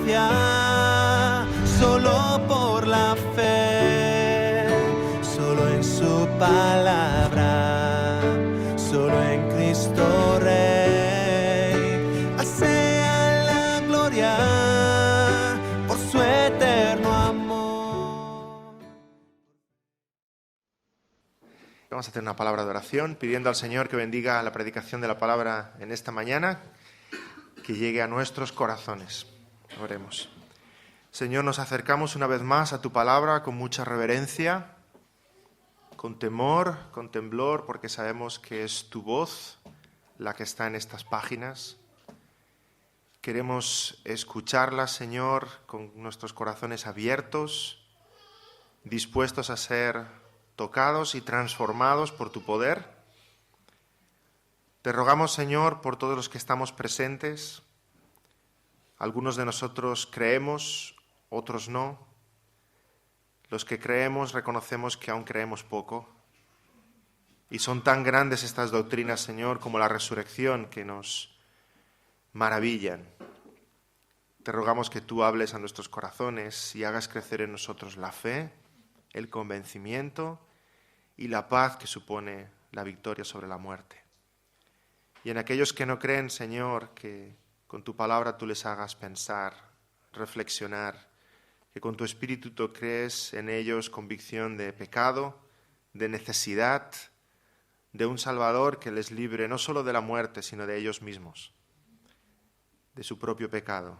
gracia, solo por la fe, solo en su palabra, solo en Cristo Rey. A sea la gloria por su eterno amor. Vamos a hacer una palabra de oración pidiendo al Señor que bendiga la predicación de la palabra en esta mañana, que llegue a nuestros corazones. Oremos. Señor, nos acercamos una vez más a tu palabra con mucha reverencia, con temor, con temblor, porque sabemos que es tu voz la que está en estas páginas. Queremos escucharla, Señor, con nuestros corazones abiertos, dispuestos a ser tocados y transformados por tu poder. Te rogamos, Señor, por todos los que estamos presentes. Algunos de nosotros creemos, otros no. Los que creemos reconocemos que aún creemos poco. Y son tan grandes estas doctrinas, Señor, como la resurrección, que nos maravillan. Te rogamos que tú hables a nuestros corazones y hagas crecer en nosotros la fe, el convencimiento y la paz que supone la victoria sobre la muerte. Y en aquellos que no creen, Señor, que con tu palabra tú les hagas pensar, reflexionar, que con tu espíritu tú crees en ellos convicción de pecado, de necesidad, de un Salvador que les libre no solo de la muerte, sino de ellos mismos, de su propio pecado,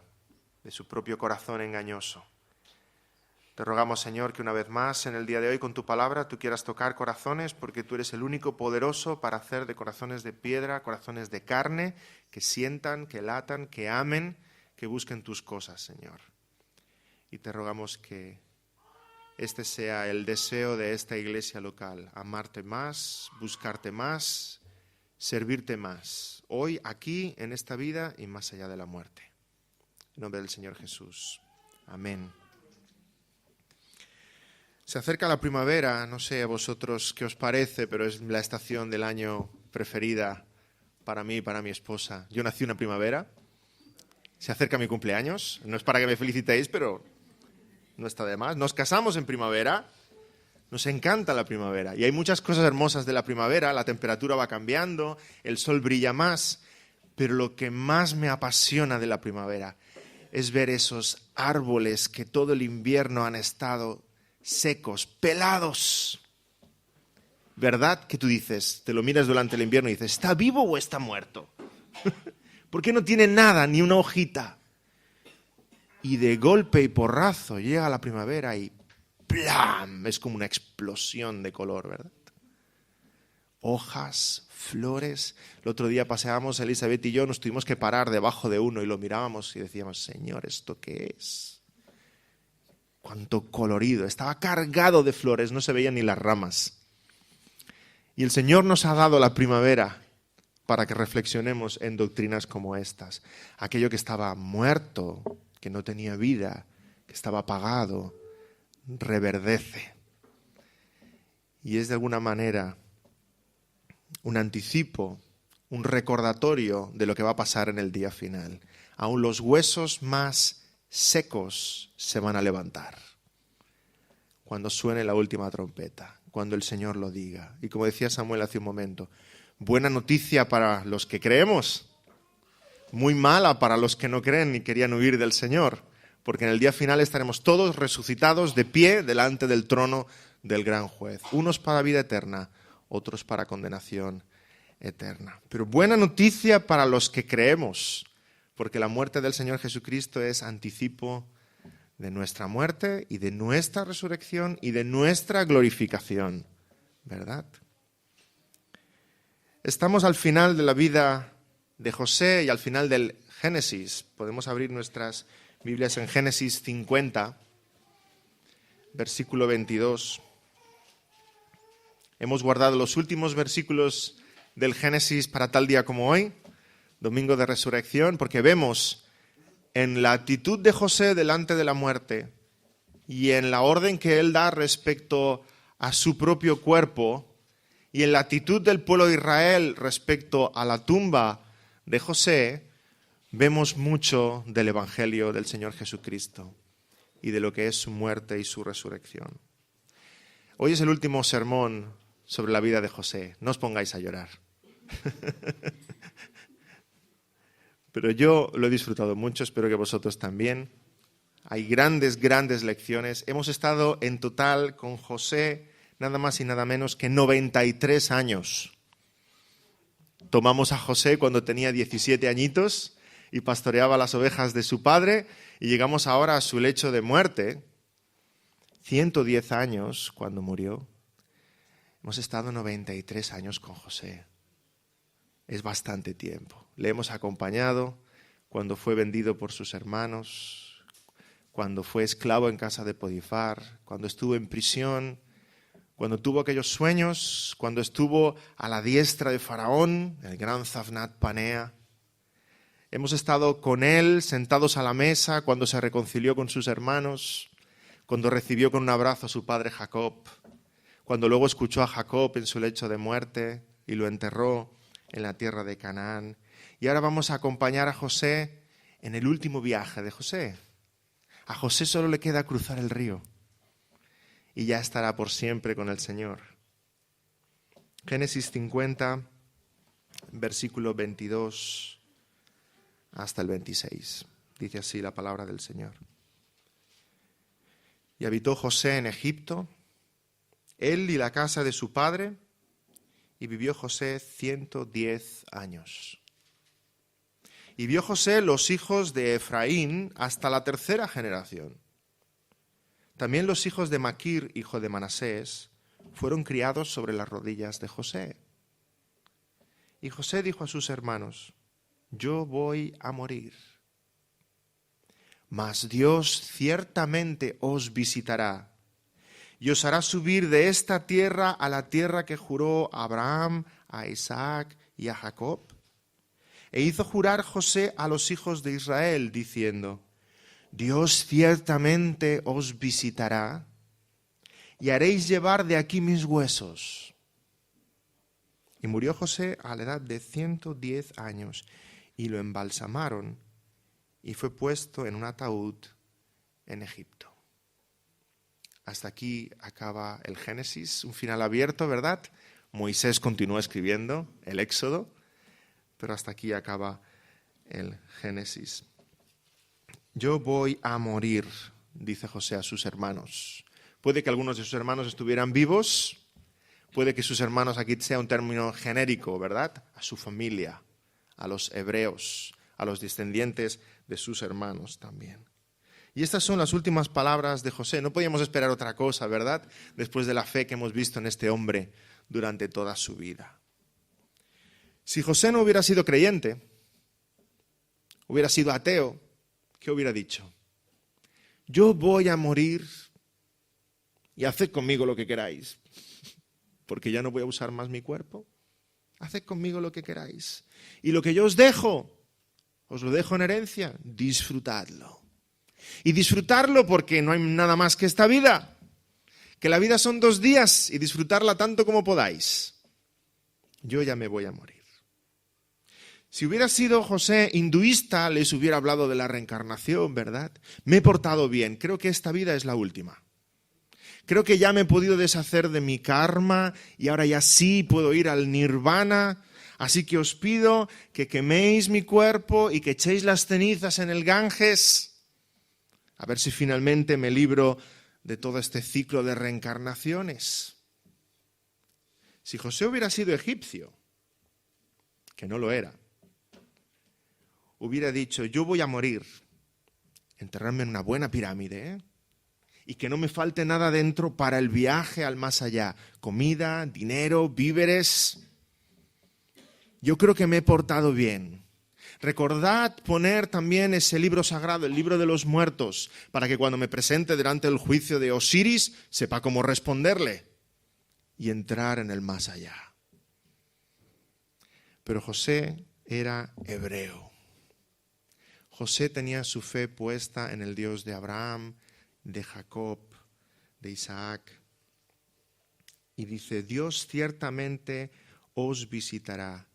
de su propio corazón engañoso. Te rogamos, Señor, que una vez más en el día de hoy con tu palabra tú quieras tocar corazones, porque tú eres el único poderoso para hacer de corazones de piedra, corazones de carne, que sientan, que latan, que amen, que busquen tus cosas, Señor. Y te rogamos que este sea el deseo de esta iglesia local, amarte más, buscarte más, servirte más, hoy, aquí, en esta vida y más allá de la muerte. En nombre del Señor Jesús. Amén. Se acerca la primavera, no sé a vosotros qué os parece, pero es la estación del año preferida para mí y para mi esposa. Yo nací una primavera, se acerca mi cumpleaños, no es para que me felicitéis, pero no está de más. Nos casamos en primavera, nos encanta la primavera y hay muchas cosas hermosas de la primavera, la temperatura va cambiando, el sol brilla más, pero lo que más me apasiona de la primavera es ver esos árboles que todo el invierno han estado secos, pelados. ¿Verdad? Que tú dices, te lo miras durante el invierno y dices, ¿está vivo o está muerto? ¿Por qué no tiene nada, ni una hojita? Y de golpe y porrazo llega la primavera y ¡plam! Es como una explosión de color, ¿verdad? Hojas, flores. El otro día paseábamos, Elizabeth y yo, nos tuvimos que parar debajo de uno y lo mirábamos y decíamos, Señor, ¿esto qué es? Cuánto colorido, estaba cargado de flores, no se veían ni las ramas. Y el Señor nos ha dado la primavera para que reflexionemos en doctrinas como estas. Aquello que estaba muerto, que no tenía vida, que estaba apagado, reverdece. Y es de alguna manera un anticipo, un recordatorio de lo que va a pasar en el día final. Aún los huesos más secos se van a levantar cuando suene la última trompeta, cuando el Señor lo diga. Y como decía Samuel hace un momento, buena noticia para los que creemos, muy mala para los que no creen y querían huir del Señor, porque en el día final estaremos todos resucitados de pie delante del trono del gran juez, unos para vida eterna, otros para condenación eterna. Pero buena noticia para los que creemos, porque la muerte del Señor Jesucristo es anticipo de nuestra muerte y de nuestra resurrección y de nuestra glorificación, ¿verdad? Estamos al final de la vida de José y al final del Génesis. Podemos abrir nuestras Biblias en Génesis 50, versículo 22. Hemos guardado los últimos versículos del Génesis para tal día como hoy, Domingo de Resurrección, porque vemos en la actitud de José delante de la muerte y en la orden que él da respecto a su propio cuerpo y en la actitud del pueblo de Israel respecto a la tumba de José, vemos mucho del Evangelio del Señor Jesucristo y de lo que es su muerte y su resurrección. Hoy es el último sermón sobre la vida de José. No os pongáis a llorar. Pero yo lo he disfrutado mucho, espero que vosotros también. Hay grandes lecciones. Hemos estado en total con José nada más y nada menos que 93 años. Tomamos a José cuando tenía 17 añitos y pastoreaba las ovejas de su padre y llegamos ahora a su lecho de muerte. 110 años cuando murió. Hemos estado 93 años con José. Es bastante tiempo. Le hemos acompañado cuando fue vendido por sus hermanos, cuando fue esclavo en casa de Potifar, cuando estuvo en prisión, cuando tuvo aquellos sueños, cuando estuvo a la diestra de Faraón, el gran Zavnat Panea. Hemos estado con él sentados a la mesa cuando se reconcilió con sus hermanos, cuando recibió con un abrazo a su padre Jacob, cuando luego escuchó a Jacob en su lecho de muerte y lo enterró en la tierra de Canaán. Y ahora vamos a acompañar a José en el último viaje de José. A José solo le queda cruzar el río y ya estará por siempre con el Señor. Génesis 50, versículo 22 hasta el 26. Dice así la palabra del Señor. Y habitó José en Egipto, él y la casa de su padre, y vivió José 110 años. Y vio José los hijos de Efraín hasta la tercera generación. También los hijos de Maquir, hijo de Manasés, fueron criados sobre las rodillas de José. Y José dijo a sus hermanos: yo voy a morir, mas Dios ciertamente os visitará y os hará subir de esta tierra a la tierra que juró a Abraham, a Isaac y a Jacob. E hizo jurar José a los hijos de Israel, diciendo: Dios ciertamente os visitará y haréis llevar de aquí mis huesos. Y murió José a la edad de 110 años, y lo embalsamaron, y fue puesto en un ataúd en Egipto. Hasta aquí acaba el Génesis, un final abierto, ¿verdad? Moisés continúa escribiendo el Éxodo, pero hasta aquí acaba el Génesis. Yo voy a morir, dice José a sus hermanos. Puede que algunos de sus hermanos estuvieran vivos, puede que sus hermanos, aquí sea un término genérico, ¿verdad? A su familia, a los hebreos, a los descendientes de sus hermanos también. Y estas son las últimas palabras de José. No podíamos esperar otra cosa, ¿verdad? Después de la fe que hemos visto en este hombre durante toda su vida. Si José no hubiera sido creyente, hubiera sido ateo, ¿qué hubiera dicho? Yo voy a morir y haced conmigo lo que queráis, porque ya no voy a usar más mi cuerpo. Haced conmigo lo que queráis. Y lo que yo os lo dejo en herencia, disfrutadlo. Y disfrutarlo porque no hay nada más que esta vida. Que la vida son 2 días y disfrutarla tanto como podáis. Yo ya me voy a morir. Si hubiera sido José hinduista, les hubiera hablado de la reencarnación, ¿verdad? Me he portado bien, creo que esta vida es la última. Creo que ya me he podido deshacer de mi karma y ahora ya sí puedo ir al nirvana. Así que os pido que queméis mi cuerpo y que echéis las cenizas en el Ganges. A ver si finalmente me libro de todo este ciclo de reencarnaciones. Si José hubiera sido egipcio, que no lo era, hubiera dicho: yo voy a morir, enterrarme en una buena pirámide, y que no me falte nada dentro para el viaje al más allá. Comida, dinero, víveres. Yo creo que me he portado bien. Recordad poner también ese libro sagrado, el libro de los muertos, para que cuando me presente delante del juicio de Osiris sepa cómo responderle y entrar en el más allá. Pero José era hebreo. José tenía su fe puesta en el Dios de Abraham, de Jacob, de Isaac. Y dice: Dios ciertamente os visitará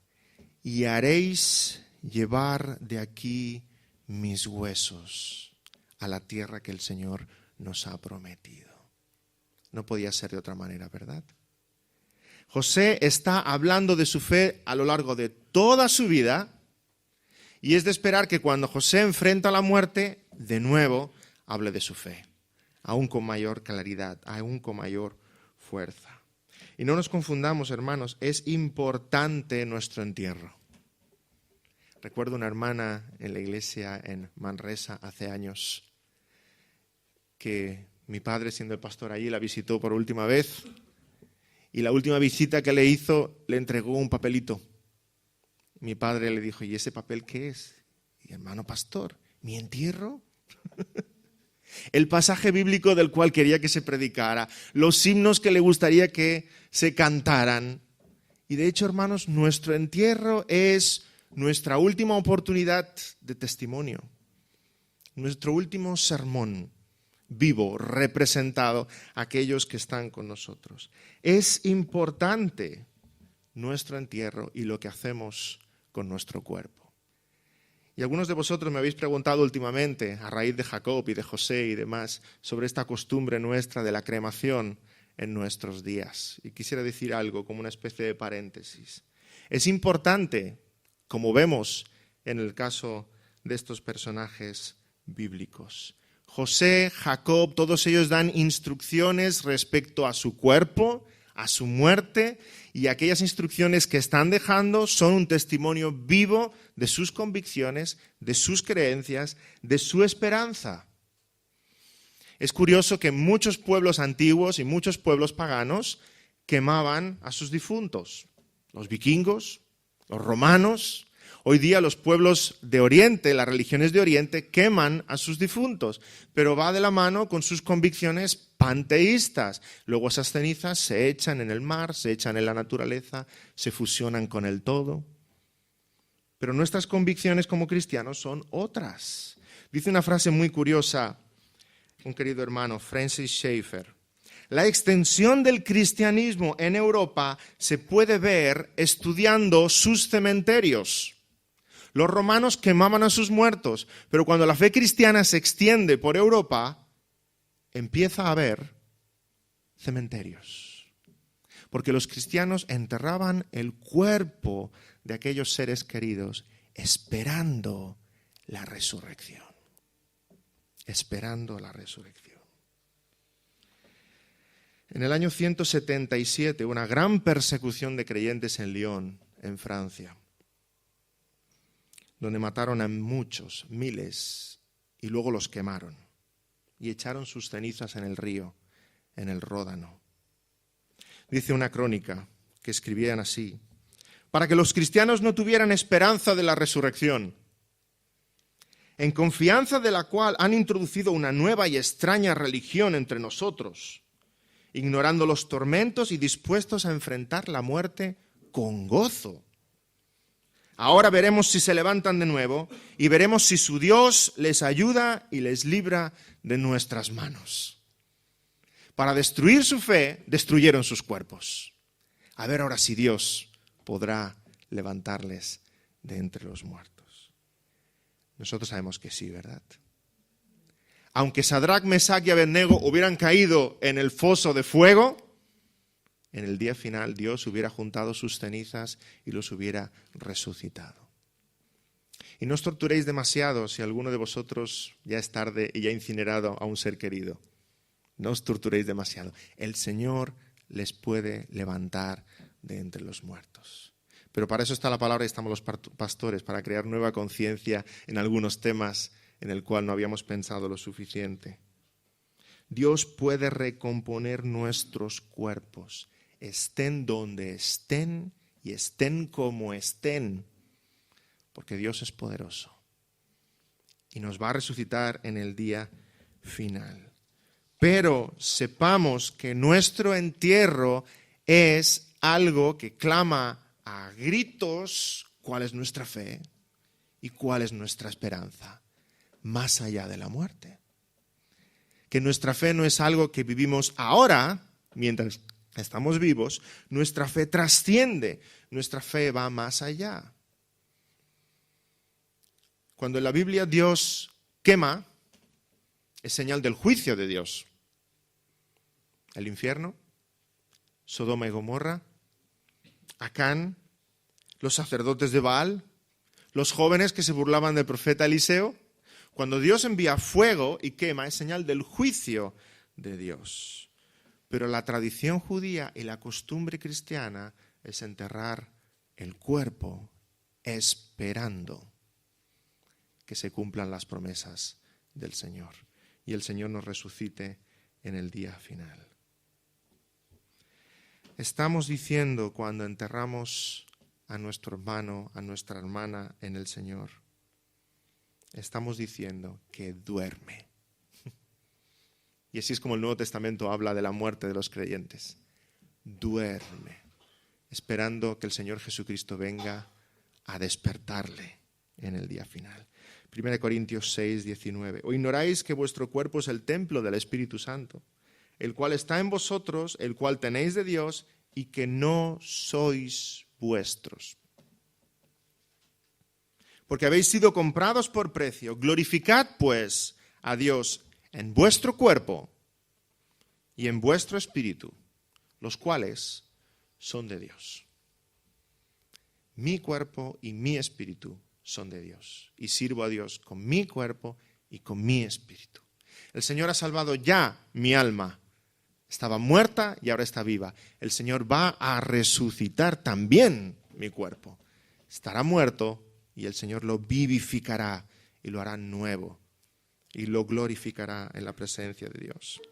y haréis llevar de aquí mis huesos a la tierra que el Señor nos ha prometido. No podía ser de otra manera, ¿verdad? José está hablando de su fe a lo largo de toda su vida y es de esperar que cuando José enfrenta la muerte, de nuevo hable de su fe, aún con mayor claridad, aún con mayor fuerza. Y no nos confundamos, hermanos, es importante nuestro entierro. Recuerdo una hermana en la iglesia en Manresa hace años que mi padre, siendo el pastor allí, la visitó por última vez y la última visita que le hizo le entregó un papelito. Mi padre le dijo, ¿y ese papel qué es? Y hermano pastor, ¿mi entierro? El pasaje bíblico del cual quería que se predicara, los himnos que le gustaría que se cantaran. Y de hecho, hermanos, nuestro entierro es nuestra última oportunidad de testimonio, nuestro último sermón vivo, representado a aquellos que están con nosotros. Es importante nuestro entierro y lo que hacemos con nuestro cuerpo. Y algunos de vosotros me habéis preguntado últimamente, a raíz de Jacob y de José y demás, sobre esta costumbre nuestra de la cremación en nuestros días. Y quisiera decir algo como una especie de paréntesis. Es importante, como vemos en el caso de estos personajes bíblicos. José, Jacob, todos ellos dan instrucciones respecto a su cuerpo, a su muerte, y aquellas instrucciones que están dejando son un testimonio vivo de sus convicciones, de sus creencias, de su esperanza. Es curioso que muchos pueblos antiguos y muchos pueblos paganos quemaban a sus difuntos. Los vikingos, los romanos, hoy día los pueblos de Oriente, las religiones de Oriente, queman a sus difuntos, pero va de la mano con sus convicciones panteístas. Luego esas cenizas se echan en el mar, se echan en la naturaleza, se fusionan con el todo. Pero nuestras convicciones como cristianos son otras. Dice una frase muy curiosa un querido hermano, Francis Schaeffer. La extensión del cristianismo en Europa se puede ver estudiando sus cementerios. Los romanos quemaban a sus muertos, pero cuando la fe cristiana se extiende por Europa, empieza a haber cementerios. Porque los cristianos enterraban el cuerpo de aquellos seres queridos esperando la resurrección. Esperando la resurrección. En el año 177, una gran persecución de creyentes en Lyon, en Francia, donde mataron a muchos, miles, y luego los quemaron y echaron sus cenizas en el río, en el Ródano. Dice una crónica que escribían así: para que los cristianos no tuvieran esperanza de la resurrección, en confianza de la cual han introducido una nueva y extraña religión entre nosotros, ignorando los tormentos y dispuestos a enfrentar la muerte con gozo. Ahora veremos si se levantan de nuevo y veremos si su Dios les ayuda y les libra de nuestras manos. Para destruir su fe, destruyeron sus cuerpos. A ver ahora si Dios podrá levantarles de entre los muertos. Nosotros sabemos que sí, ¿verdad? Aunque Sadrac, Mesac y Abednego hubieran caído en el foso de fuego, en el día final Dios hubiera juntado sus cenizas y los hubiera resucitado. Y no os torturéis demasiado si alguno de vosotros ya es tarde y ya ha incinerado a un ser querido. No os torturéis demasiado. El Señor les puede levantar de entre los muertos. Pero para eso está la palabra y estamos los pastores, para crear nueva conciencia en algunos temas en el cual no habíamos pensado lo suficiente. Dios puede recomponer nuestros cuerpos, estén donde estén y estén como estén, porque Dios es poderoso y nos va a resucitar en el día final. Pero sepamos que nuestro entierro es algo que clama a gritos cuál es nuestra fe y cuál es nuestra esperanza, más allá de la muerte. Que nuestra fe no es algo que vivimos ahora, mientras estamos vivos, nuestra fe trasciende, nuestra fe va más allá. Cuando en la Biblia Dios quema, es señal del juicio de Dios. El infierno, Sodoma y Gomorra, Acán, los sacerdotes de Baal, los jóvenes que se burlaban del profeta Eliseo. Cuando Dios envía fuego y quema, es señal del juicio de Dios. Pero la tradición judía y la costumbre cristiana es enterrar el cuerpo esperando que se cumplan las promesas del Señor y el Señor nos resucite en el día final. Estamos diciendo cuando enterramos a nuestro hermano, a nuestra hermana en el Señor, estamos diciendo que duerme. Y así es como el Nuevo Testamento habla de la muerte de los creyentes. Duerme, esperando que el Señor Jesucristo venga a despertarle en el día final. 1 Corintios 6, 19. ¿O ignoráis que vuestro cuerpo es el templo del Espíritu Santo, el cual está en vosotros, el cual tenéis de Dios, y que no sois vuestros? Porque habéis sido comprados por precio. Glorificad, pues, a Dios en vuestro cuerpo y en vuestro espíritu, los cuales son de Dios. Mi cuerpo y mi espíritu son de Dios. Y sirvo a Dios con mi cuerpo y con mi espíritu. El Señor ha salvado ya mi alma. Estaba muerta y ahora está viva. El Señor va a resucitar también mi cuerpo. Estará muerto y el Señor lo vivificará y lo hará nuevo. Y lo glorificará en la presencia de Dios.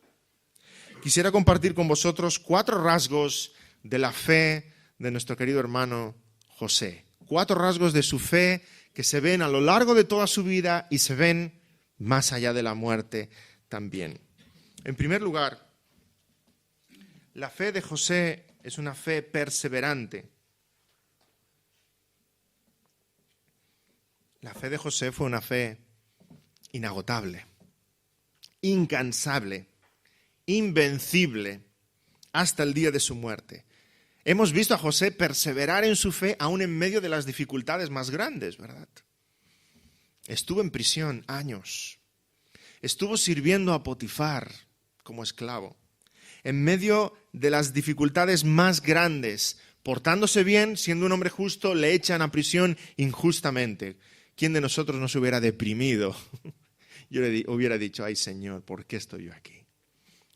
Quisiera compartir con vosotros 4 rasgos de la fe de nuestro querido hermano José. 4 rasgos de su fe que se ven a lo largo de toda su vida y se ven más allá de la muerte también. En primer lugar, la fe de José es una fe perseverante. La fe de José fue una fe inagotable, incansable, invencible, hasta el día de su muerte. Hemos visto a José perseverar en su fe aún en medio de las dificultades más grandes, ¿verdad? Estuvo en prisión años. Estuvo sirviendo a Potifar como esclavo. En medio de las dificultades más grandes, portándose bien, siendo un hombre justo, le echan a prisión injustamente. ¿Quién de nosotros no se hubiera deprimido? Yo le hubiera dicho, ay Señor, ¿por qué estoy yo aquí?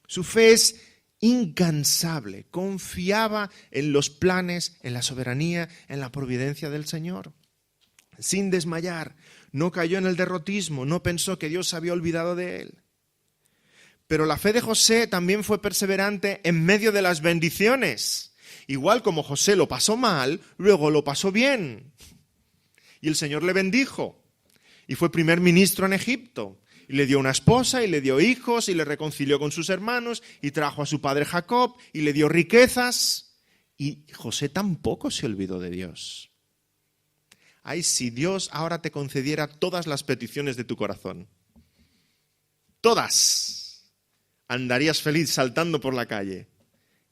Su fe es incansable, confiaba en los planes, en la soberanía, en la providencia del Señor. Sin desmayar, no cayó en el derrotismo, no pensó que Dios se había olvidado de él. Pero la fe de José también fue perseverante en medio de las bendiciones. Igual como José lo pasó mal, luego lo pasó bien. Y el Señor le bendijo. Y fue primer ministro en Egipto. Y le dio una esposa, y le dio hijos, y le reconcilió con sus hermanos, y trajo a su padre Jacob, y le dio riquezas. Y José tampoco se olvidó de Dios. Ay, si Dios ahora te concediera todas las peticiones de tu corazón. Todas. Andarías feliz saltando por la calle.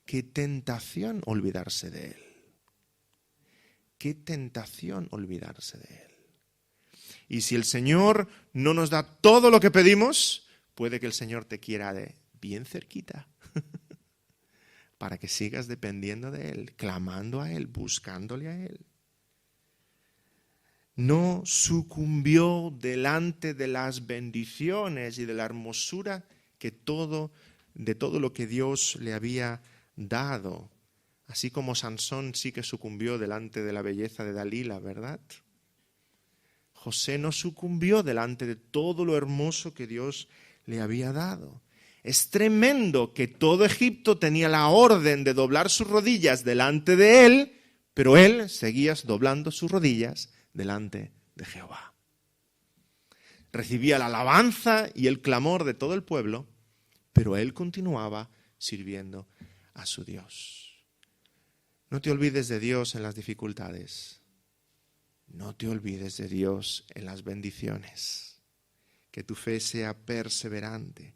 Qué tentación olvidarse de Él. Qué tentación olvidarse de Él. Y si el Señor no nos da todo lo que pedimos, puede que el Señor te quiera de bien cerquita. Para que sigas dependiendo de Él, clamando a Él, buscándole a Él. No sucumbió delante de las bendiciones y de la hermosura de todo lo que Dios le había dado. Así como Sansón sí que sucumbió delante de la belleza de Dalila, ¿verdad? José no sucumbió delante de todo lo hermoso que Dios le había dado. Es tremendo que todo Egipto tenía la orden de doblar sus rodillas delante de él, pero él seguía doblando sus rodillas delante de Jehová. Recibía la alabanza y el clamor de todo el pueblo, pero él continuaba sirviendo a su Dios. No te olvides de Dios en las dificultades. No te olvides de Dios en las bendiciones. Que tu fe sea perseverante.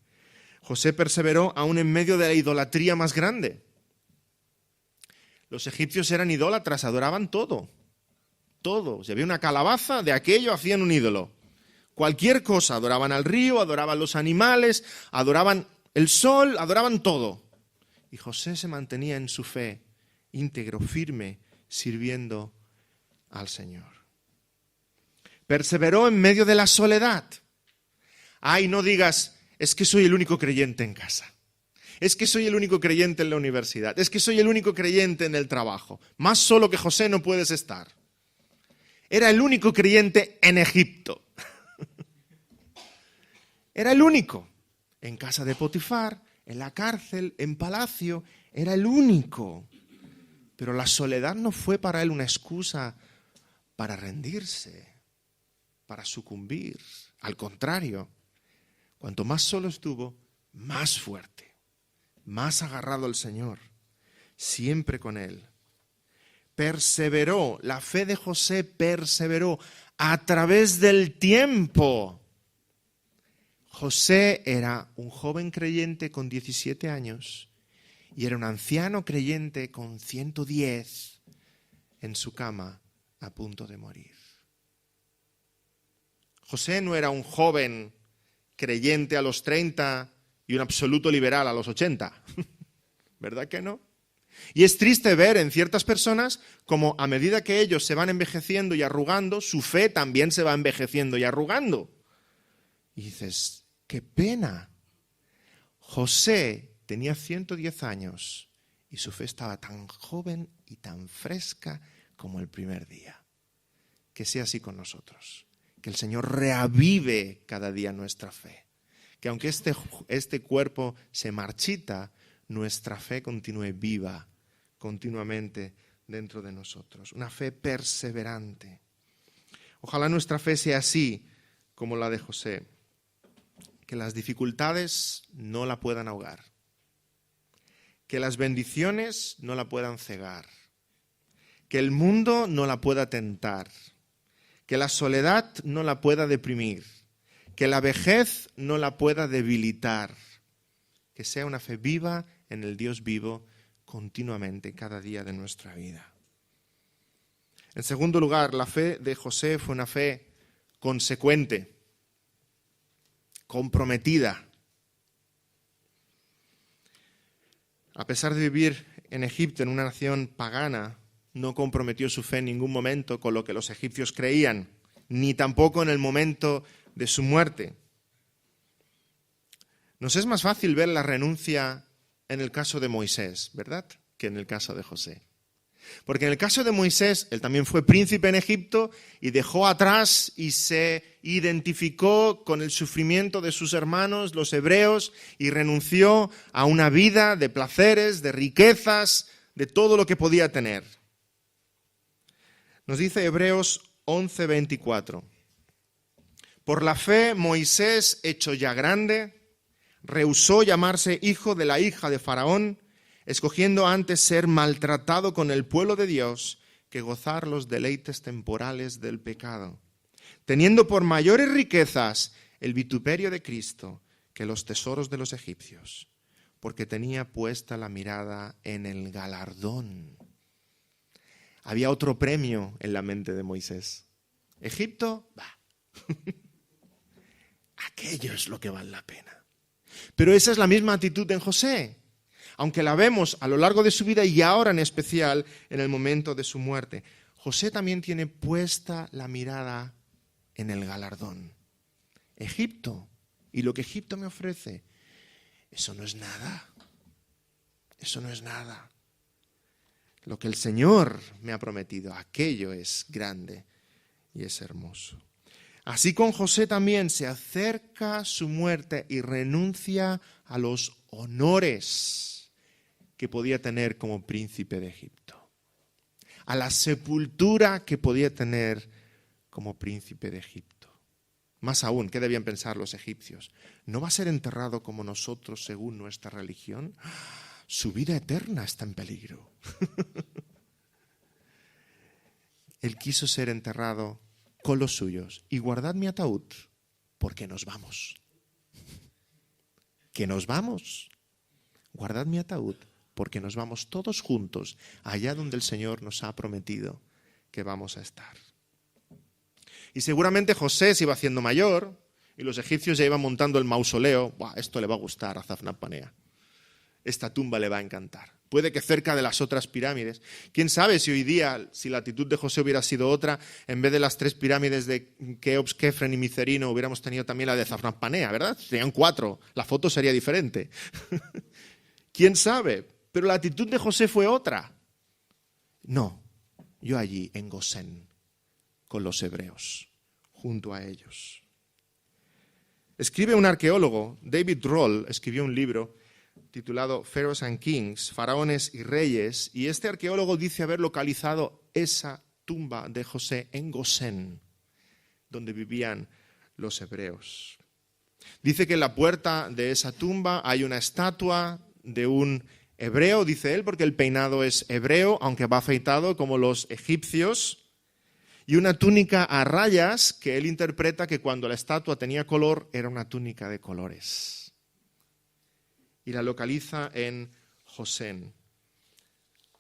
José perseveró aún en medio de la idolatría más grande. Los egipcios eran idólatras, adoraban todo. Todo. Si había una calabaza, de aquello hacían un ídolo. Cualquier cosa, adoraban al río, adoraban los animales, adoraban el sol, adoraban todo. Y José se mantenía en su fe, íntegro, firme, sirviendo al Señor. Perseveró en medio de la soledad. Ay, no digas, es que soy el único creyente en casa. Es que soy el único creyente en la universidad. Es que soy el único creyente en el trabajo. Más solo que José no puedes estar. Era el único creyente en Egipto. Era el único. En casa de Potifar, en la cárcel, en palacio, era el único. Pero la soledad no fue para él una excusa para rendirse, para sucumbir. Al contrario, cuanto más solo estuvo, más fuerte, más agarrado al Señor, siempre con Él. Perseveró, la fe de José perseveró a través del tiempo. José era un joven creyente con 17 años y era un anciano creyente con 110 en su cama a punto de morir. José no era un joven creyente a los 30 y un absoluto liberal a los 80. ¿Verdad que no? Y es triste ver en ciertas personas como a medida que ellos se van envejeciendo y arrugando, su fe también se va envejeciendo y arrugando. Y dices, qué pena. José tenía 110 años y su fe estaba tan joven y tan fresca como el primer día. Que sea así con nosotros. Que el Señor reavive cada día nuestra fe. Que aunque este cuerpo se marchita, nuestra fe continúe viva continuamente dentro de nosotros. Una fe perseverante. Ojalá nuestra fe sea así como la de José. Que las dificultades no la puedan ahogar. Que las bendiciones no la puedan cegar. Que el mundo no la pueda tentar. Que la soledad no la pueda deprimir, que la vejez no la pueda debilitar, que sea una fe viva en el Dios vivo continuamente, cada día de nuestra vida. En segundo lugar, la fe de José fue una fe consecuente, comprometida. A pesar de vivir en Egipto, en una nación pagana, no comprometió su fe en ningún momento con lo que los egipcios creían, ni tampoco en el momento de su muerte. Nos es más fácil ver la renuncia en el caso de Moisés, ¿verdad?, que en el caso de José. Porque en el caso de Moisés, él también fue príncipe en Egipto y dejó atrás y se identificó con el sufrimiento de sus hermanos, los hebreos, y renunció a una vida de placeres, de riquezas, de todo lo que podía tener. Nos dice Hebreos 11:24. Por la fe, Moisés, hecho ya grande, rehusó llamarse hijo de la hija de Faraón, escogiendo antes ser maltratado con el pueblo de Dios que gozar los deleites temporales del pecado, teniendo por mayores riquezas el vituperio de Cristo que los tesoros de los egipcios, porque tenía puesta la mirada en el galardón. Había otro premio en la mente de Moisés. Egipto, aquello es lo que vale la pena. Pero esa es la misma actitud en José, aunque la vemos a lo largo de su vida y ahora en especial en el momento de su muerte. José también tiene puesta la mirada en el galardón. Egipto y lo que Egipto me ofrece, eso no es nada. Eso no es nada. Lo que el Señor me ha prometido, aquello es grande y es hermoso. Así con José también se acerca su muerte y renuncia a los honores que podía tener como príncipe de Egipto, a la sepultura que podía tener como príncipe de Egipto. Más aún, ¿qué debían pensar los egipcios? ¿No va a ser enterrado como nosotros según nuestra religión? Su vida eterna está en peligro. Él quiso ser enterrado con los suyos. Y guardad mi ataúd, porque nos vamos. Que nos vamos. Guardad mi ataúd, porque nos vamos todos juntos allá donde el Señor nos ha prometido que vamos a estar. Y seguramente José se iba haciendo mayor y los egipcios ya iban montando el mausoleo. ¡Buah, esto le va a gustar a Zafnat-Panea! Esta tumba le va a encantar. Puede que cerca de las otras pirámides. ¿Quién sabe si hoy día, si la actitud de José hubiera sido otra, en vez de las 3 pirámides de Keops, Kefren y Micerino, hubiéramos tenido también la de Zafnat-Panea, ¿verdad? Serían 4. La foto sería diferente. ¿Quién sabe? Pero la actitud de José fue otra. No, yo allí en Gosén, con los hebreos, junto a ellos. Escribe un arqueólogo, David Roll, escribió un libro titulado Pharaohs and Kings, Faraones y Reyes, y este arqueólogo dice haber localizado esa tumba de José en Gosén, donde vivían los hebreos. Dice que en la puerta de esa tumba hay una estatua de un hebreo, dice él, porque el peinado es hebreo, aunque va afeitado como los egipcios, y una túnica a rayas que él interpreta que cuando la estatua tenía color era una túnica de colores. Y la localiza en Gosén.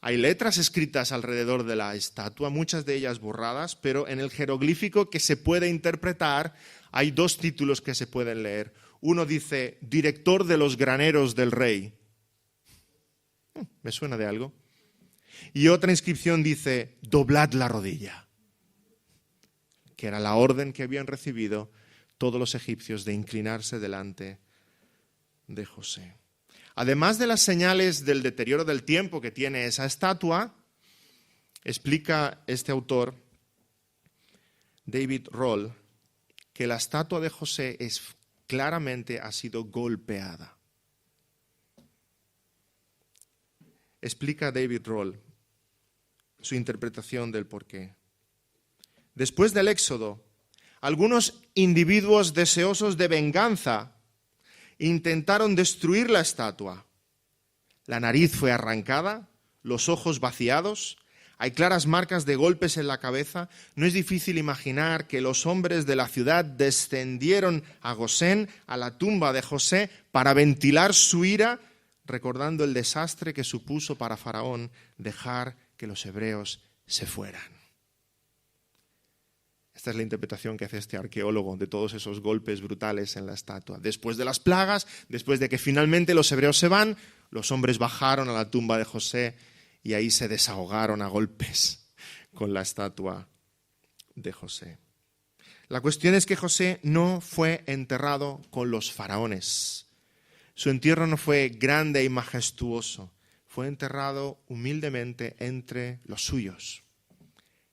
Hay letras escritas alrededor de la estatua, muchas de ellas borradas, pero en el jeroglífico que se puede interpretar hay 2 títulos que se pueden leer. Uno dice, director de los graneros del rey. ¿Me suena de algo? Y otra inscripción dice, doblad la rodilla, que era la orden que habían recibido todos los egipcios de inclinarse delante de José. Además de las señales del deterioro del tiempo que tiene esa estatua, explica este autor, David Roll, que la estatua de José claramente ha sido golpeada. Explica David Roll su interpretación del porqué. Después del Éxodo, algunos individuos deseosos de venganza intentaron destruir la estatua. La nariz fue arrancada, los ojos vaciados, hay claras marcas de golpes en la cabeza. No es difícil imaginar que los hombres de la ciudad descendieron a Gosén, a la tumba de José, para ventilar su ira, recordando el desastre que supuso para Faraón dejar que los hebreos se fueran. Esta es la interpretación que hace este arqueólogo de todos esos golpes brutales en la estatua. Después de las plagas, después de que finalmente los hebreos se van, los hombres bajaron a la tumba de José y ahí se desahogaron a golpes con la estatua de José. La cuestión es que José no fue enterrado con los faraones. Su entierro no fue grande y majestuoso. Fue enterrado humildemente entre los suyos,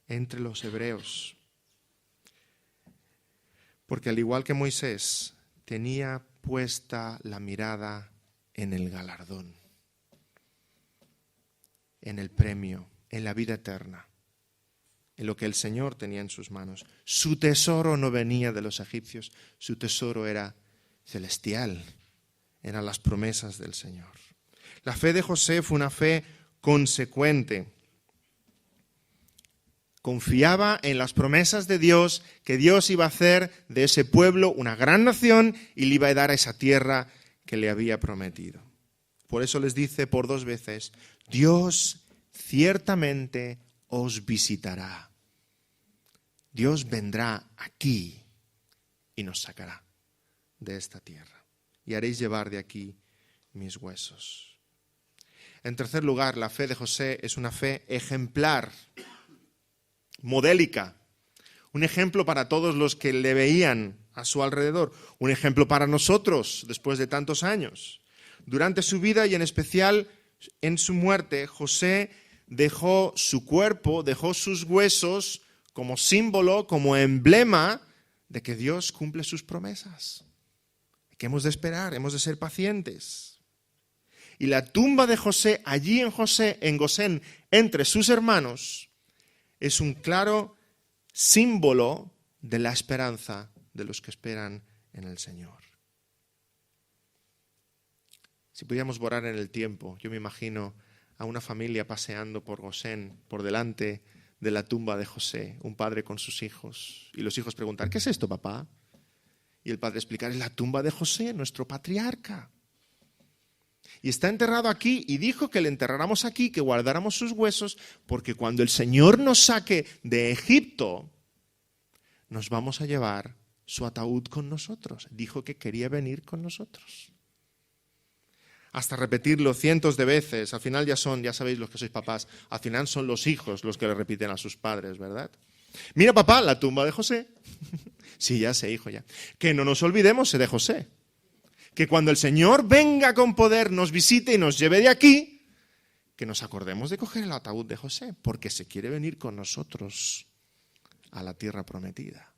entre los hebreos. Porque al igual que Moisés, tenía puesta la mirada en el galardón, en el premio, en la vida eterna, en lo que el Señor tenía en sus manos. Su tesoro no venía de los egipcios, su tesoro era celestial, eran las promesas del Señor. La fe de José fue una fe consecuente. Confiaba en las promesas de Dios, que Dios iba a hacer de ese pueblo una gran nación y le iba a dar a esa tierra que le había prometido. Por eso les dice por 2 veces, Dios ciertamente os visitará. Dios vendrá aquí y nos sacará de esta tierra. Y haréis llevar de aquí mis huesos. En tercer lugar, la fe de José es una fe ejemplar, modélica, un ejemplo para todos los que le veían a su alrededor, un ejemplo para nosotros después de tantos años. Durante su vida y en especial en su muerte, José dejó su cuerpo, dejó sus huesos como símbolo, como emblema de que Dios cumple sus promesas, que hemos de esperar, hemos de ser pacientes. Y la tumba de José, allí en Gosén, entre sus hermanos, es un claro símbolo de la esperanza de los que esperan en el Señor. Si pudiéramos borrar en el tiempo, yo me imagino a una familia paseando por Gosén, por delante de la tumba de José, un padre con sus hijos, y los hijos preguntar, ¿qué es esto, papá? Y el padre explicar, es la tumba de José, nuestro patriarca. Y está enterrado aquí y dijo que le enterráramos aquí, que guardáramos sus huesos, porque cuando el Señor nos saque de Egipto, nos vamos a llevar su ataúd con nosotros. Dijo que quería venir con nosotros. Hasta repetirlo cientos de veces, al final ya sabéis los que sois papás, al final son los hijos los que le repiten a sus padres, ¿verdad? Mira, papá, la tumba de José. Sí, ya sé, hijo, ya. Que no nos olvidemos de José. Que cuando el Señor venga con poder, nos visite y nos lleve de aquí, que nos acordemos de coger el ataúd de José, porque se quiere venir con nosotros a la tierra prometida.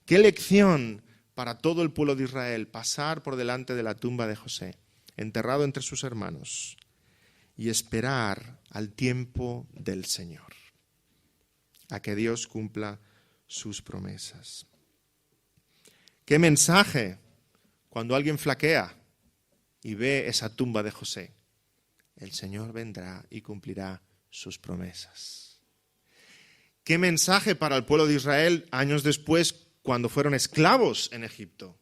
Qué lección para todo el pueblo de Israel pasar por delante de la tumba de José, enterrado entre sus hermanos, y esperar al tiempo del Señor, a que Dios cumpla sus promesas. Qué mensaje cuando alguien flaquea y ve esa tumba de José. El Señor vendrá y cumplirá sus promesas. Qué mensaje para el pueblo de Israel años después, cuando fueron esclavos en Egipto.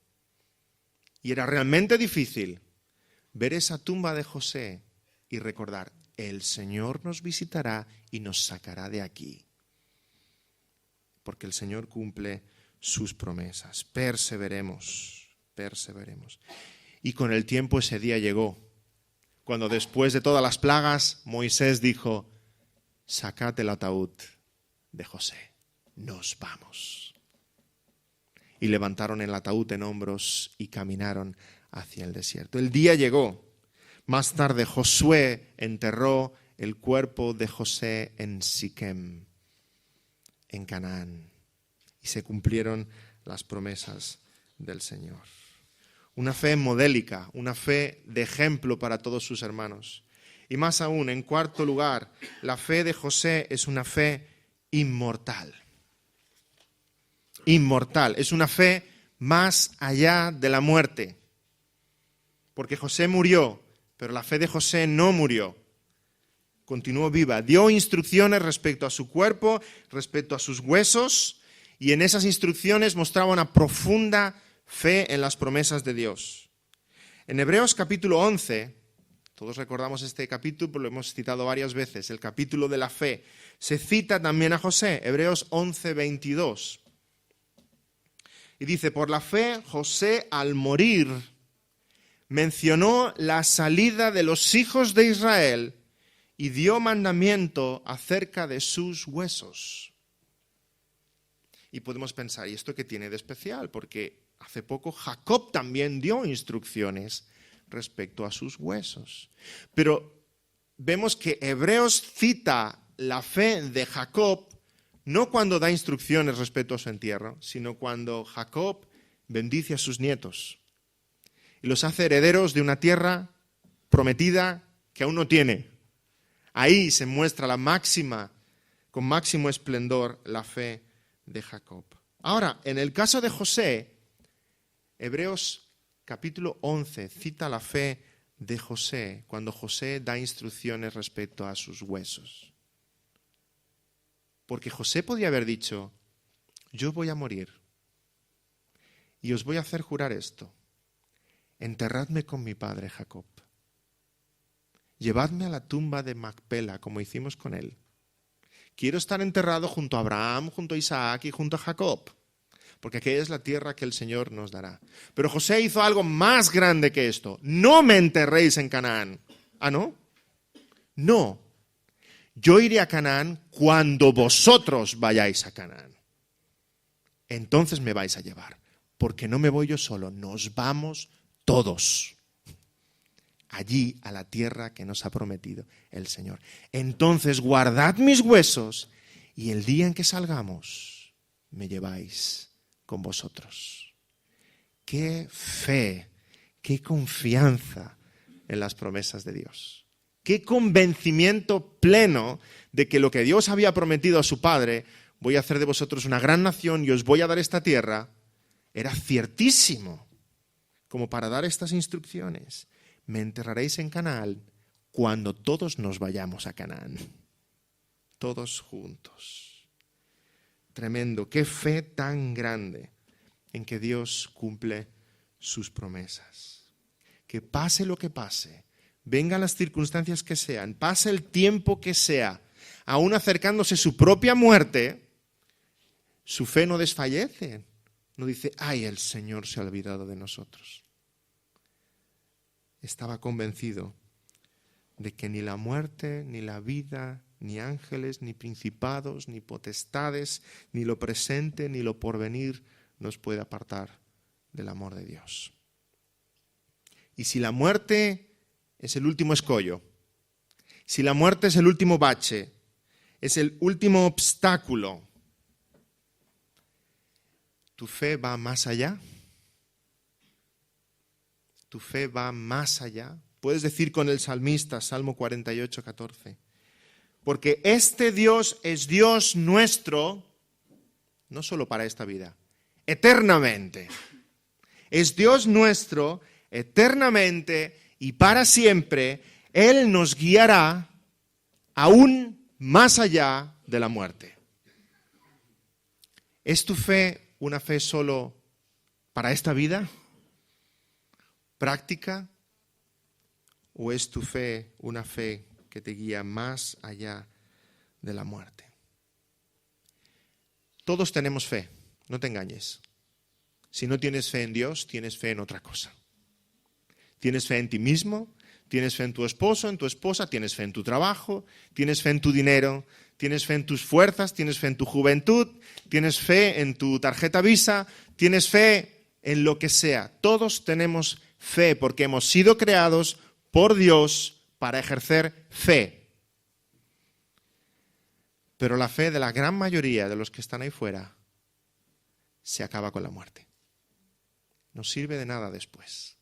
Y era realmente difícil ver esa tumba de José y recordar, el Señor nos visitará y nos sacará de aquí. Porque el Señor cumple sus promesas. Perseveremos. Y con el tiempo ese día llegó, cuando después de todas las plagas, Moisés dijo, sacad el ataúd de José, nos vamos. Y levantaron el ataúd en hombros y caminaron hacia el desierto. El día llegó. Más tarde Josué enterró el cuerpo de José en Siquem, en Canaán, y se cumplieron las promesas del Señor. Una fe modélica, una fe de ejemplo para todos sus hermanos. Y más aún, en cuarto lugar, la fe de José es una fe inmortal. Inmortal, es una fe más allá de la muerte. Porque José murió, pero la fe de José no murió. Continuó viva, dio instrucciones respecto a su cuerpo, respecto a sus huesos, y en esas instrucciones mostraba una profunda fe en las promesas de Dios. En Hebreos capítulo 11, todos recordamos este capítulo, lo hemos citado varias veces, el capítulo de la fe, se cita también a José, Hebreos 11, 22. Y dice, por la fe José al morir mencionó la salida de los hijos de Israel y dio mandamiento acerca de sus huesos. Y podemos pensar, ¿y esto qué tiene de especial? Porque hace poco Jacob también dio instrucciones respecto a sus huesos. Pero vemos que Hebreos cita la fe de Jacob no cuando da instrucciones respecto a su entierro, sino cuando Jacob bendice a sus nietos y los hace herederos de una tierra prometida que aún no tiene. Ahí se muestra con máximo esplendor, la fe de Jacob. Ahora, en el caso de José, Hebreos capítulo 11 cita la fe de José cuando José da instrucciones respecto a sus huesos. Porque José podía haber dicho, yo voy a morir y os voy a hacer jurar esto. Enterradme con mi padre Jacob. Llevadme a la tumba de Macpela, como hicimos con él. Quiero estar enterrado junto a Abraham, junto a Isaac y junto a Jacob, porque aquella es la tierra que el Señor nos dará. Pero José hizo algo más grande que esto. No me enterréis en Canaán. ¿Ah, no? No. Yo iré a Canaán cuando vosotros vayáis a Canaán. Entonces me vais a llevar, porque no me voy yo solo, nos vamos todos allí a la tierra que nos ha prometido el Señor. Entonces guardad mis huesos y el día en que salgamos me lleváis con vosotros. Qué fe, qué confianza en las promesas de Dios. Qué convencimiento pleno de que lo que Dios había prometido a su padre, voy a hacer de vosotros una gran nación y os voy a dar esta tierra, era ciertísimo como para dar estas instrucciones. Me enterraréis en Canaán cuando todos nos vayamos a Canaán. Todos juntos. Tremendo, qué fe tan grande en que Dios cumple sus promesas. Que pase lo que pase, vengan las circunstancias que sean, pase el tiempo que sea, aún acercándose su propia muerte, Su fe no desfallece. No dice, ay, el Señor se ha olvidado de nosotros. Estaba convencido de que ni la muerte, ni la vida, ni ángeles, ni principados, ni potestades, ni lo presente, ni lo porvenir nos puede apartar del amor de Dios. Y si la muerte es el último escollo, si la muerte es el último bache, es el último obstáculo, ¿tu fe va más allá? ¿Tu fe va más allá? Puedes decir con el salmista, Salmo 48, 14, porque este Dios es Dios nuestro, no solo para esta vida, eternamente. Es Dios nuestro eternamente y para siempre. Él nos guiará aún más allá de la muerte. ¿Es tu fe una fe solo para esta vida? ¿Práctica? ¿O es tu fe una fe que te guía más allá de la muerte? Todos tenemos fe, no te engañes. Si no tienes fe en Dios, tienes fe en otra cosa. Tienes fe en ti mismo, tienes fe en tu esposo, en tu esposa, tienes fe en tu trabajo, tienes fe en tu dinero, tienes fe en tus fuerzas, tienes fe en tu juventud, tienes fe en tu tarjeta Visa, tienes fe en lo que sea. Todos tenemos fe porque hemos sido creados por Dios para ejercer fe. Pero la fe de la gran mayoría de los que están ahí fuera se acaba con la muerte. No sirve de nada después.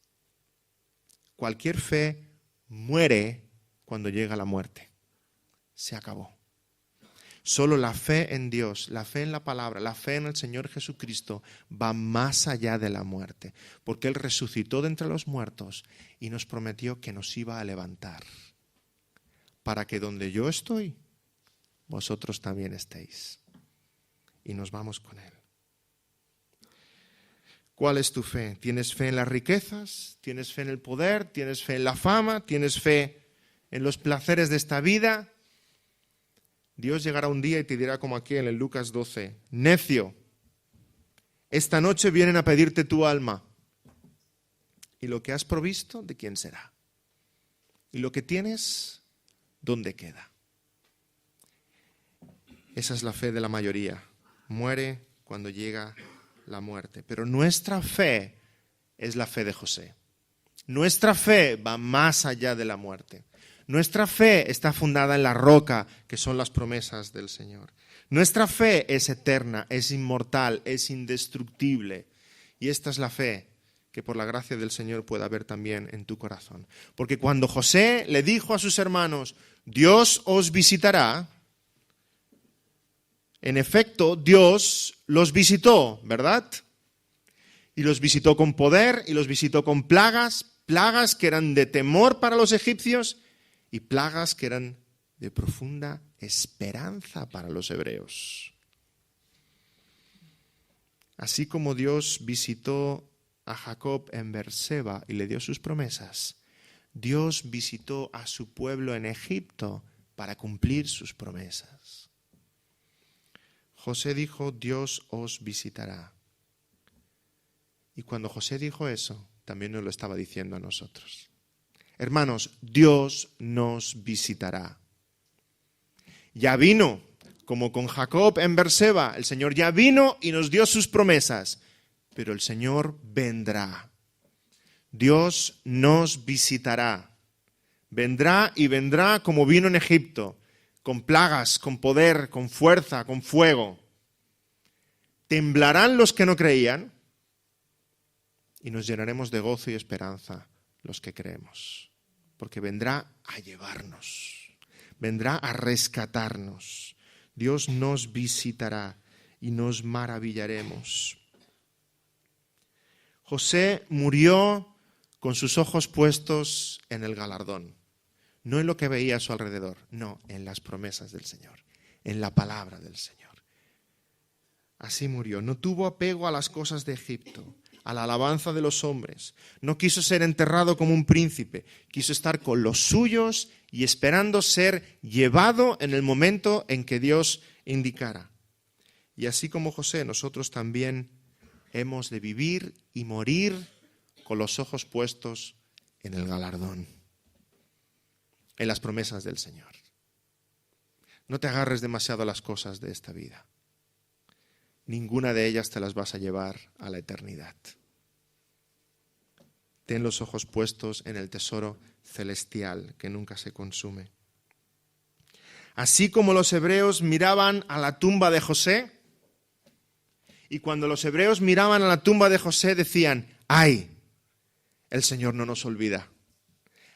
Cualquier fe muere cuando llega la muerte. Se acabó. Solo la fe en Dios, la fe en la palabra, la fe en el Señor Jesucristo va más allá de la muerte, porque Él resucitó de entre los muertos y nos prometió que nos iba a levantar, para que donde yo estoy, vosotros también estéis. Y nos vamos con Él. ¿Cuál es tu fe? ¿Tienes fe en las riquezas? ¿Tienes fe en el poder? ¿Tienes fe en la fama? ¿Tienes fe en los placeres de esta vida? Dios llegará un día y te dirá como aquí en el Lucas 12, necio, esta noche vienen a pedirte tu alma. ¿Y lo que has provisto, de quién será? ¿Y lo que tienes, dónde queda? Esa es la fe de la mayoría. Muere cuando llega la muerte. Pero nuestra fe es la fe de José. Nuestra fe va más allá de la muerte. Nuestra fe está fundada en la roca, que son las promesas del Señor. Nuestra fe es eterna, es inmortal, es indestructible. Y esta es la fe que por la gracia del Señor puede haber también en tu corazón. Porque cuando José le dijo a sus hermanos, Dios os visitará, en efecto, Dios los visitó, ¿verdad? Y los visitó con poder y los visitó con plagas, plagas que eran de temor para los egipcios y plagas que eran de profunda esperanza para los hebreos. Así como Dios visitó a Jacob en Beerseba y le dio sus promesas, Dios visitó a su pueblo en Egipto para cumplir sus promesas. José dijo, Dios os visitará. Y cuando José dijo eso, también nos lo estaba diciendo a nosotros. Hermanos, Dios nos visitará. Ya vino, como con Jacob en Beerseba, el Señor ya vino y nos dio sus promesas, pero el Señor vendrá. Dios nos visitará. Vendrá y vendrá como vino en Egipto, con plagas, con poder, con fuerza, con fuego. Temblarán los que no creían y nos llenaremos de gozo y esperanza los que creemos. Porque vendrá a llevarnos, vendrá a rescatarnos. Dios nos visitará y nos maravillaremos. José murió con sus ojos puestos en el galardón. No en lo que veía a su alrededor, no, en las promesas del Señor, en la palabra del Señor. Así murió. No tuvo apego a las cosas de Egipto, a la alabanza de los hombres. No quiso ser enterrado como un príncipe. Quiso estar con los suyos y esperando ser llevado en el momento en que Dios indicara. Y así como José, nosotros también hemos de vivir y morir con los ojos puestos en el galardón, en las promesas del Señor. No te agarres demasiado a las cosas de esta vida. Ninguna de ellas te las vas a llevar a la eternidad. Ten los ojos puestos en el tesoro celestial que nunca se consume. Así como los hebreos miraban a la tumba de José, y cuando los hebreos miraban a la tumba de José decían: ¡ay! El Señor no nos olvida.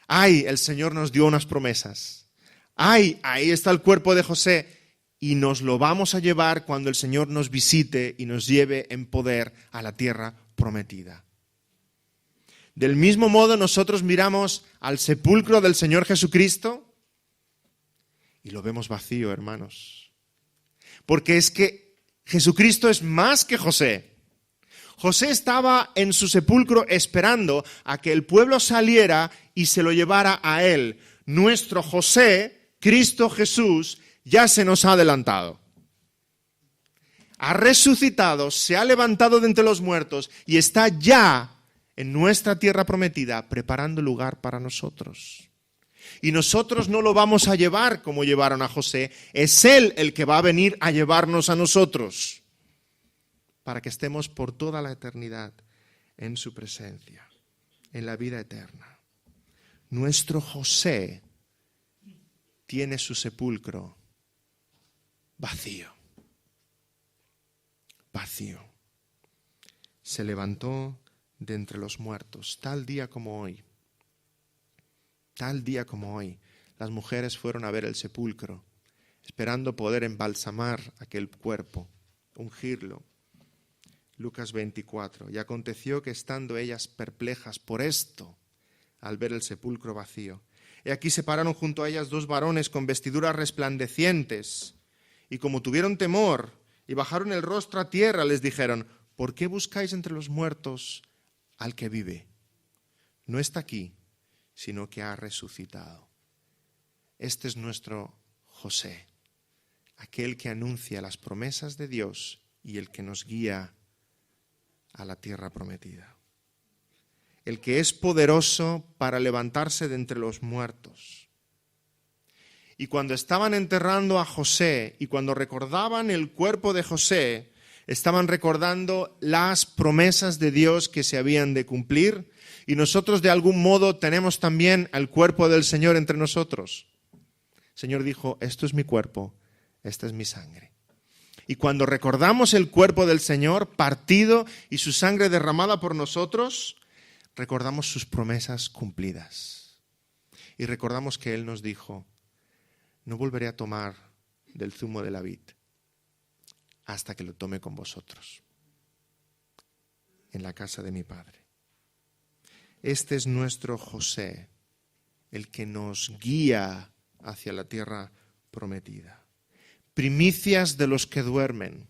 ¡Ay! El Señor nos dio unas promesas. ¡Ay! Ahí está el cuerpo de José. Y nos lo vamos a llevar cuando el Señor nos visite y nos lleve en poder a la tierra prometida. Del mismo modo nosotros miramos al sepulcro del Señor Jesucristo y lo vemos vacío, hermanos. Porque es que Jesucristo es más que José. José estaba en su sepulcro esperando a que el pueblo saliera y se lo llevara a él. Nuestro José, Cristo Jesús, ya se nos ha adelantado. Ha resucitado, se ha levantado de entre los muertos y está ya en nuestra tierra prometida preparando lugar para nosotros. Y nosotros no lo vamos a llevar como llevaron a José, es Él el que va a venir a llevarnos a nosotros para que estemos por toda la eternidad en su presencia, en la vida eterna. Nuestro José tiene su sepulcro vacío. Vacío. Se levantó de entre los muertos, tal día como hoy. Tal día como hoy. Las mujeres fueron a ver el sepulcro, esperando poder embalsamar aquel cuerpo, ungirlo. Lucas 24. Y aconteció que estando ellas perplejas por esto, al ver el sepulcro vacío, he aquí se pararon junto a ellas dos varones con vestiduras resplandecientes, y como tuvieron temor y bajaron el rostro a tierra, les dijeron: ¿por qué buscáis entre los muertos al que vive? No está aquí, sino que ha resucitado. Este es nuestro José, aquel que anuncia las promesas de Dios y el que nos guía a la tierra prometida. El que es poderoso para levantarse de entre los muertos. Y cuando estaban enterrando a José y cuando recordaban el cuerpo de José, estaban recordando las promesas de Dios que se habían de cumplir, y nosotros de algún modo tenemos también el cuerpo del Señor entre nosotros. El Señor dijo: esto es mi cuerpo, esta es mi sangre. Y cuando recordamos el cuerpo del Señor partido y su sangre derramada por nosotros, recordamos sus promesas cumplidas. Y recordamos que Él nos dijo: no volveré a tomar del zumo de la vid hasta que lo tome con vosotros en la casa de mi Padre. Este es nuestro José, el que nos guía hacia la tierra prometida. Primicias de los que duermen,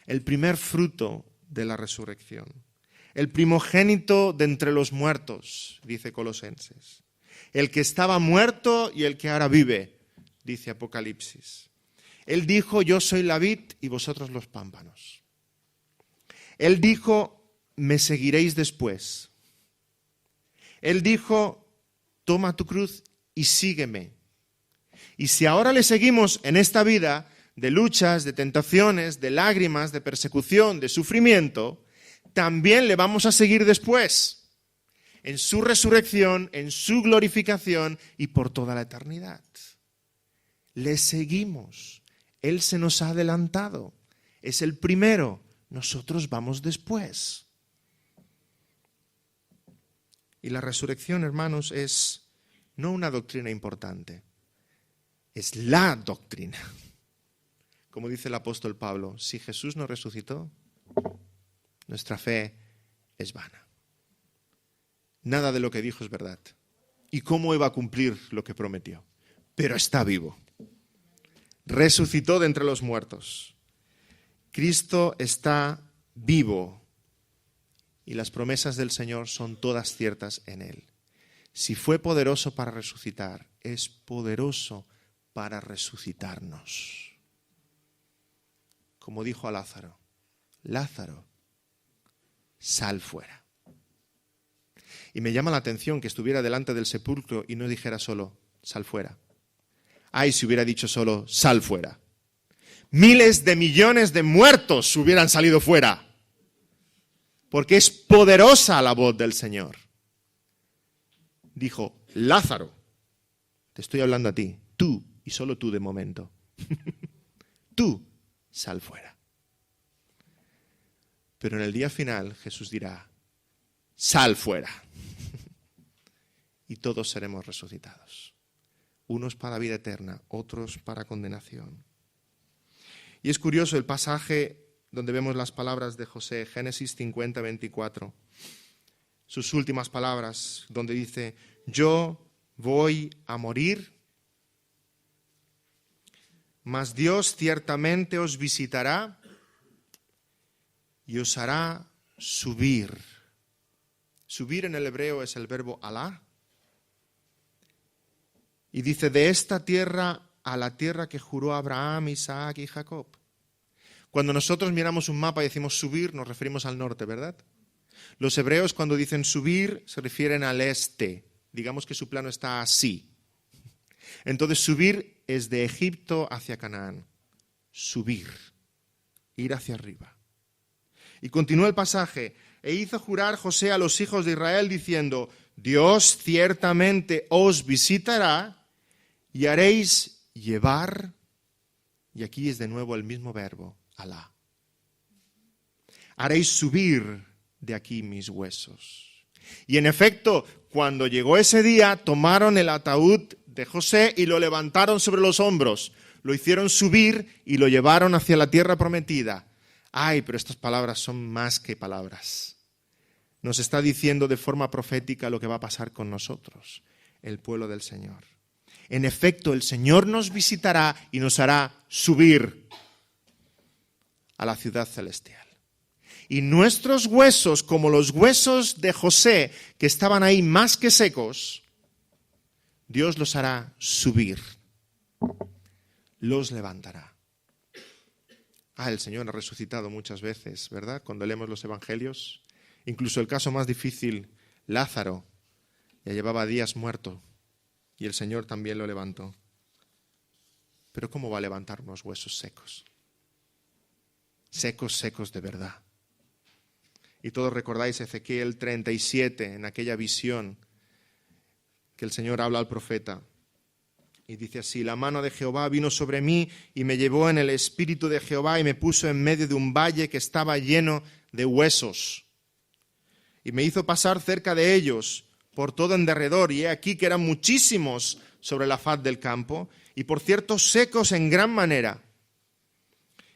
el primer fruto de la resurrección, el primogénito de entre los muertos, dice Colosenses, el que estaba muerto y el que ahora vive, dice Apocalipsis. Él dijo: yo soy la vid y vosotros los pámpanos. Él dijo: me seguiréis después. Él dijo: toma tu cruz y sígueme. Y si ahora le seguimos en esta vida de luchas, de tentaciones, de lágrimas, de persecución, de sufrimiento, también le vamos a seguir después, en su resurrección, en su glorificación y por toda la eternidad. Le seguimos. Él se nos ha adelantado. Es el primero. Nosotros vamos después. Y la resurrección, hermanos, es no una doctrina importante. Es la doctrina. Como dice el apóstol Pablo: si Jesús no resucitó, nuestra fe es vana. Nada de lo que dijo es verdad. ¿Y cómo iba a cumplir lo que prometió? Pero está vivo. Resucitó de entre los muertos. Cristo está vivo y las promesas del Señor son todas ciertas en Él. Si fue poderoso para resucitar, es poderoso para resucitarnos. como dijo a Lázaro: Lázaro, sal fuera. Y me llama la atención que estuviera delante del sepulcro y no dijera solo: sal fuera. Ay, si hubiera dicho solo: sal fuera. Miles de millones de muertos hubieran salido fuera. Porque es poderosa la voz del Señor. Dijo: Lázaro, te estoy hablando a ti, tú y solo tú de momento. Tú, sal fuera. Pero en el día final Jesús dirá: sal fuera. Y todos seremos resucitados. Unos para vida eterna, otros para condenación. Y es curioso el pasaje donde vemos las palabras de José, Génesis 50, 24. Sus últimas palabras, donde dice: yo voy a morir, mas Dios ciertamente os visitará y os hará subir. Subir en el hebreo es el verbo alá. Y dice: de esta tierra a la tierra que juró Abraham, Isaac y Jacob. Cuando nosotros miramos un mapa y decimos subir, nos referimos al norte, ¿verdad? Los hebreos, cuando dicen subir, se refieren al este. Digamos que su plano está así. Entonces subir es de Egipto hacia Canaán. Subir, ir hacia arriba. Y continúa el pasaje: e hizo jurar José a los hijos de Israel diciendo: Dios ciertamente os visitará y haréis llevar, y aquí es de nuevo el mismo verbo, alá. Haréis subir de aquí mis huesos. Y en efecto, cuando llegó ese día, tomaron el ataúd de José y lo levantaron sobre los hombros, lo hicieron subir y lo llevaron hacia la tierra prometida. Ay, pero estas palabras son más que palabras. Nos está diciendo de forma profética lo que va a pasar con nosotros, el pueblo del Señor. En efecto, el Señor nos visitará y nos hará subir a la ciudad celestial. Y nuestros huesos, como los huesos de José, que estaban ahí más que secos, Dios los hará subir, los levantará. El Señor ha resucitado muchas veces, ¿verdad? Cuando leemos los evangelios, incluso el caso más difícil, Lázaro, ya llevaba días muerto y el Señor también lo levantó. Pero ¿cómo va a levantar unos huesos secos? Secos, secos de verdad. Y todos recordáis Ezequiel 37, en aquella visión que el Señor habla al profeta. Y dice así: la mano de Jehová vino sobre mí y me llevó en el espíritu de Jehová y me puso en medio de un valle que estaba lleno de huesos. Y me hizo pasar cerca de ellos por todo en derredor, y he aquí que eran muchísimos sobre la faz del campo, y por cierto secos en gran manera.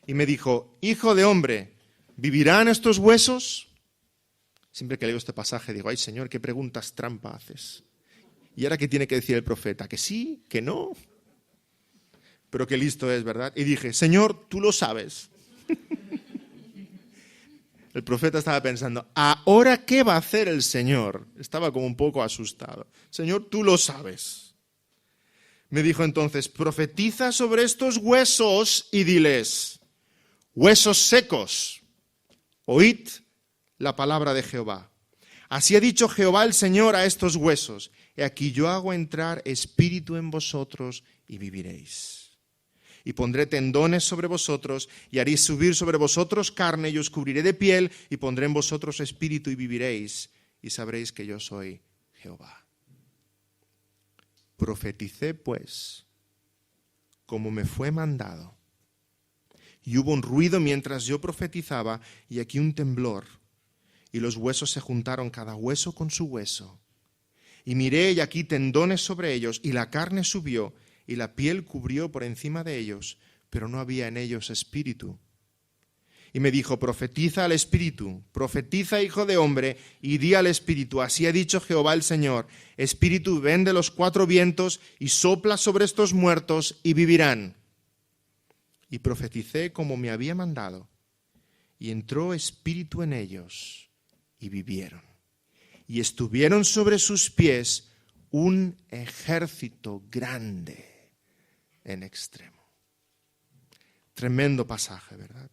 Y me dijo: hijo de hombre, ¿vivirán estos huesos? Siempre que leo este pasaje digo: ay Señor, qué preguntas trampa haces. ¿Y ahora qué tiene que decir el profeta? ¿Que sí? ¿Que no? Pero qué listo es, ¿verdad? Y dije: Señor, tú lo sabes. El profeta estaba pensando: ¿ahora qué va a hacer el Señor? Estaba como un poco asustado. Señor, tú lo sabes. Me dijo entonces: profetiza sobre estos huesos y diles: huesos secos, oíd la palabra de Jehová. Así ha dicho Jehová el Señor a estos huesos: he aquí yo hago entrar espíritu en vosotros y viviréis. Y pondré tendones sobre vosotros y haré subir sobre vosotros carne y os cubriré de piel y pondré en vosotros espíritu y viviréis y sabréis que yo soy Jehová. Profeticé pues como me fue mandado. Y hubo un ruido mientras yo profetizaba y aquí un temblor. Y los huesos se juntaron cada hueso con su hueso. Y miré y aquí tendones sobre ellos y la carne subió y la piel cubrió por encima de ellos, pero no había en ellos espíritu. Y me dijo: profetiza al espíritu, profetiza, hijo de hombre, y di al espíritu: así ha dicho Jehová el Señor, espíritu, ven de los cuatro vientos y sopla sobre estos muertos y vivirán. Y profeticé como me había mandado, y entró espíritu en ellos, y vivieron. Y estuvieron sobre sus pies un ejército grande en extremo. Tremendo pasaje, ¿verdad?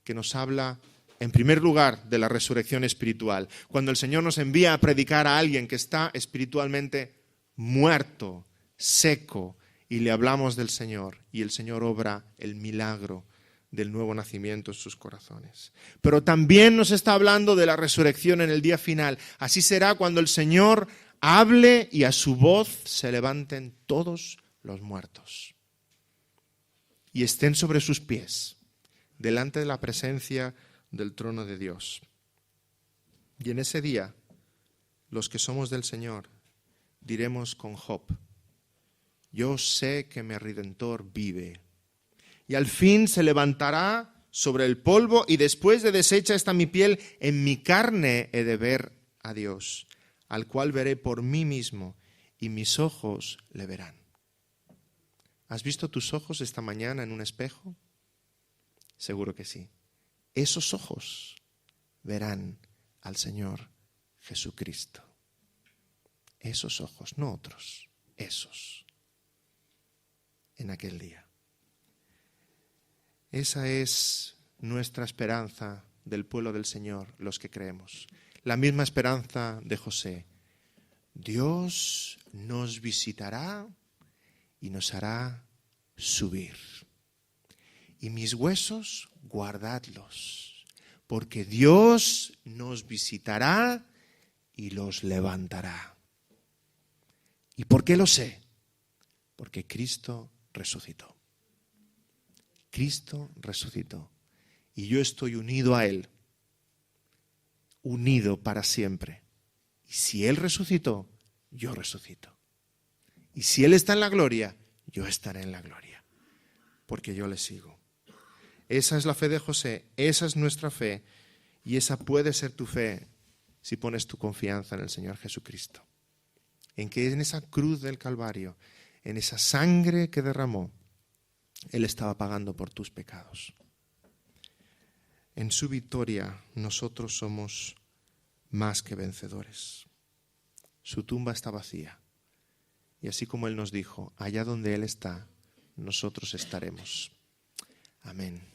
Que nos habla, en primer lugar, de la resurrección espiritual. Cuando el Señor nos envía a predicar a alguien que está espiritualmente muerto, seco, y le hablamos del Señor, y el Señor obra el milagro del nuevo nacimiento en sus corazones. Pero también nos está hablando de la resurrección en el día final. Así será cuando el Señor hable y a su voz se levanten todos los muertos y estén sobre sus pies, delante de la presencia del trono de Dios. Y en ese día, los que somos del Señor, diremos con Job: yo sé que mi Redentor vive. Y al fin se levantará sobre el polvo, y después de deshecha está mi piel, en mi carne he de ver a Dios, al cual veré por mí mismo, y mis ojos le verán. ¿Has visto tus ojos esta mañana en un espejo? Seguro que sí. Esos ojos verán al Señor Jesucristo. Esos ojos, no otros, esos, en aquel día. Esa es nuestra esperanza del pueblo del Señor, los que creemos. La misma esperanza de José. Dios nos visitará y nos hará subir. Y mis huesos, guardadlos, porque Dios nos visitará y los levantará. ¿Y por qué lo sé? Porque Cristo resucitó. Cristo resucitó. Y yo estoy unido a Él. Unido para siempre. Y si Él resucitó, yo resucito. Y si Él está en la gloria, yo estaré en la gloria. Porque yo le sigo. Esa es la fe de José. Esa es nuestra fe. Y esa puede ser tu fe si pones tu confianza en el Señor Jesucristo. En que en esa cruz del Calvario, en esa sangre que derramó, Él estaba pagando por tus pecados. En su victoria nosotros somos más que vencedores. Su tumba está vacía. Y así como Él nos dijo, allá donde Él está, nosotros estaremos. Amén.